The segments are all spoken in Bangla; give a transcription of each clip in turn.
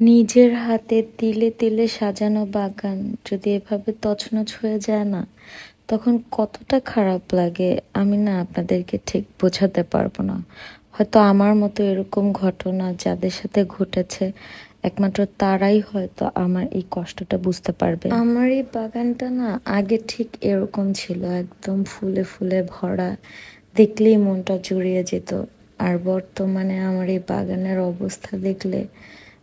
নিজের হাতে তিলে তিলে সাজানো বাগান যদি এভাবে তছনছ হয়ে যায় না, তখন কতটা খারাপ লাগে আমি না আপনাদেরকে ঠিক বোঝাতে পারবো না। হয়তো আমার মতো এরকম ঘটনা যাদের সাথে ঘটেছে একমাত্র তারাই হয়তো আমার এই কষ্টটা বুঝতে পারবে। আমার এই বাগানটা না আগে ঠিক এরকম ছিল, একদম ফুলে ফুলে ভরা, দেখলেই মনটা জুড়িয়ে যেত। আর বর্তমানে আমার এই বাগানের অবস্থা দেখলে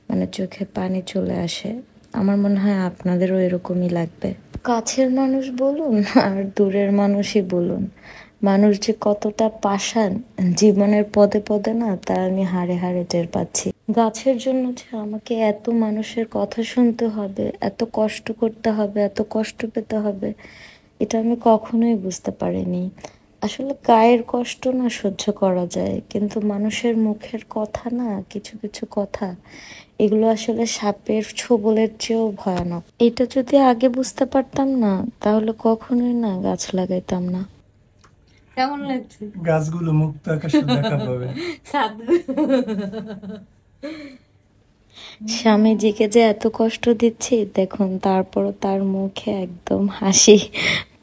মানে চোখে পানি চলে আসে। আমার মনে হয় আপনাদেরও এরকমই লাগবে। কাছের মানুষ বলুন আর দূরের মানুষই বলুন, মানুষ যে কতটা পাষাণ জীবনের পদে পদে না, তা আমি হাড়ে হাড়ে টের পাচ্ছি। গাছের জন্য যে আমাকে এত মানুষের কথা শুনতে হবে, এত কষ্ট করতে হবে, এত কষ্ট পেতে হবে, এটা আমি কখনোই বুঝতে পারিনি। আসলে গায়ের কষ্ট না সহ্য করা যায়, কিন্তু মানুষের মুখের কথা না, কিছু কিছু কথা, এগুলো আসলে সাপের ছোবলের চেয়েও ভয়ানক। এটা যদি আগে বুঝতে পারতাম না, তাহলে কখনোই না গাছ লাগাইতাম না। কেমন লাগছে গাছগুলো মুক্ত আকাশে দেখা পাবে। স্বামীজিকে যে এত কষ্ট দিচ্ছি দেখুন, তারপরও তার মুখে একদম হাসি,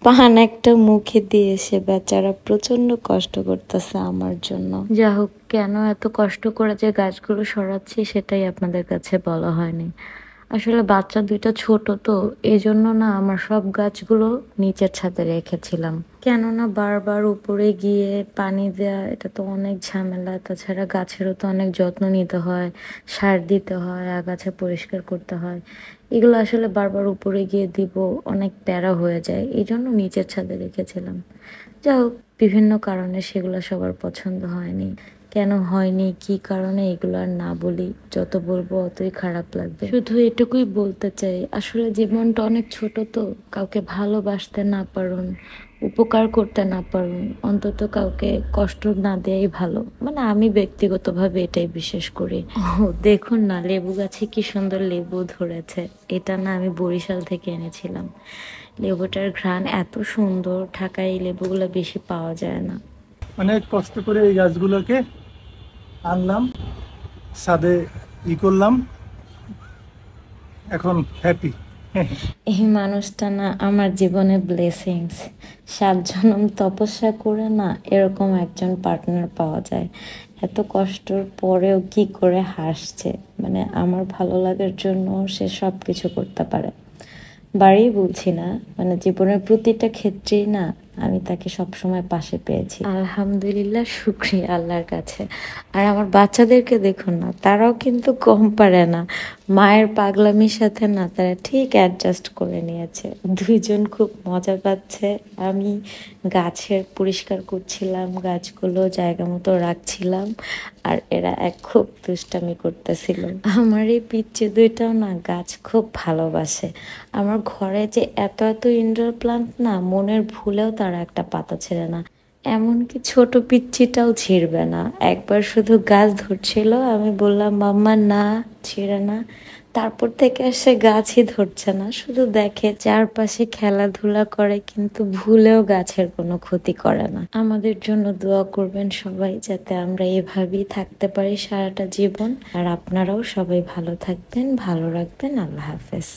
পান একটা মুখে দিয়ে সে বেচারা প্রচন্ড কষ্ট করতেছে আমার জন্য। যা হোক, কেন এত কষ্ট করে যে গাছগুলো সরাচ্ছি সেটাই আপনাদের কাছে বলা হয়নি। আসলে বাচ্চা দুইটা ছোট, তো এই জন্য না আমার সব গাছগুলো নিচের ছাদে রেখেছিলাম। কেননা বারবার উপরে গিয়ে পানি দেয়া এটা তো অনেক ঝামেলা, তাছাড়া গাছেরও তো অনেক যত্ন নিতে হয়, সার দিতে হয়, আগাছা পরিষ্কার করতে হয়। এগুলো আসলে বারবার উপরে গিয়ে দিব অনেক প্যারা হয়ে যায়, এই জন্য নিচের ছাদে রেখেছিলাম। যা হোক, বিভিন্ন কারণে সেগুলো সবার পছন্দ হয়নি। কেন হয়নি, কি কারণে, এগুলো আর না বলি, যত বলবো অতই খারাপ লাগবে। শুধু এটুকুই বলতে চাই, আসলে জীবনটা অনেক ছোট, তো কাউকে ভালোবাসতে না পারুন, উপকার করতে না পারুন, অন্তত কাউকে কষ্ট না দেয়াই ভালো। মানে আমি ব্যক্তিগতভাবে এটাই বিশ্বাস করি। ও দেখুন না, লেবু গাছে কি সুন্দর লেবু ধরেছে। এটা না আমি বরিশাল থেকে এনেছিলাম। লেবুটার ঘ্রাণ এত সুন্দর, ঢাকায় এই লেবুগুলো বেশি পাওয়া যায় না। অনেক কষ্ট করে এই গাছগুলোকে আনলাম, ছাদে করলাম, এখন হ্যাপি। এই মানুষটা না আমার জীবনে ব্লেসিংস। 7 জন্ম তপস্যা করে না এরকম একজন পার্টনার পাওয়া যায়। এত কষ্টর পরেও কি করে হাসছে, মানে আমার ভালো লাগার জন্য সে সব কিছু করতে পারে। বাড়ি বলছি না, মানে জীবনের প্রতিটা ক্ষেত্রেই না আমি তাকে সবসময় পাশে পেয়েছি। আলহামদুলিল্লাহ, শুকরিয়া আল্লাহর কাছে। আর আমার বাচ্চাদেরকে দেখুন না, তারাও কিন্তু কম পারে না। মায়ের পাগলামির সাথে না তারা ঠিক অ্যাডজাস্ট করে নিয়েছে। দুইজন খুব মজা পাচ্ছে। আমি গাছের পরিষ্কার করছিলাম, গাছগুলো জায়গা মতো রাখছিলাম, আর এরা খুব দুষ্টামি করতেছিল। আমার এই পিচ্চি দুইটাও না গাছ খুব ভালোবাসে। আমার ঘরে যে এত এত ইনডোর প্লান্ট না, মনের ভুলেও তারা একটা পাতা ছেড়ে না। এমনকি ছোট পিচ্চিটাও ছিঁড়বে না। একবার শুধু গাছ ধরছিল, আমি বললাম মাম্মা না, ছিঁড়ে না। তারপর থেকে আর সে গাছই ধরছে না, শুধু দেখে চারপাশে খেলাধুলা করে, কিন্তু ভুলেও গাছের কোনো ক্ষতি করে না। আমাদের জন্য দোয়া করবেন সবাই, যাতে আমরা এভাবেই থাকতে পারি সারাটা জীবন। আর আপনারাও সবাই ভালো থাকবেন, ভালো রাখবেন। আল্লাহ হাফেজ।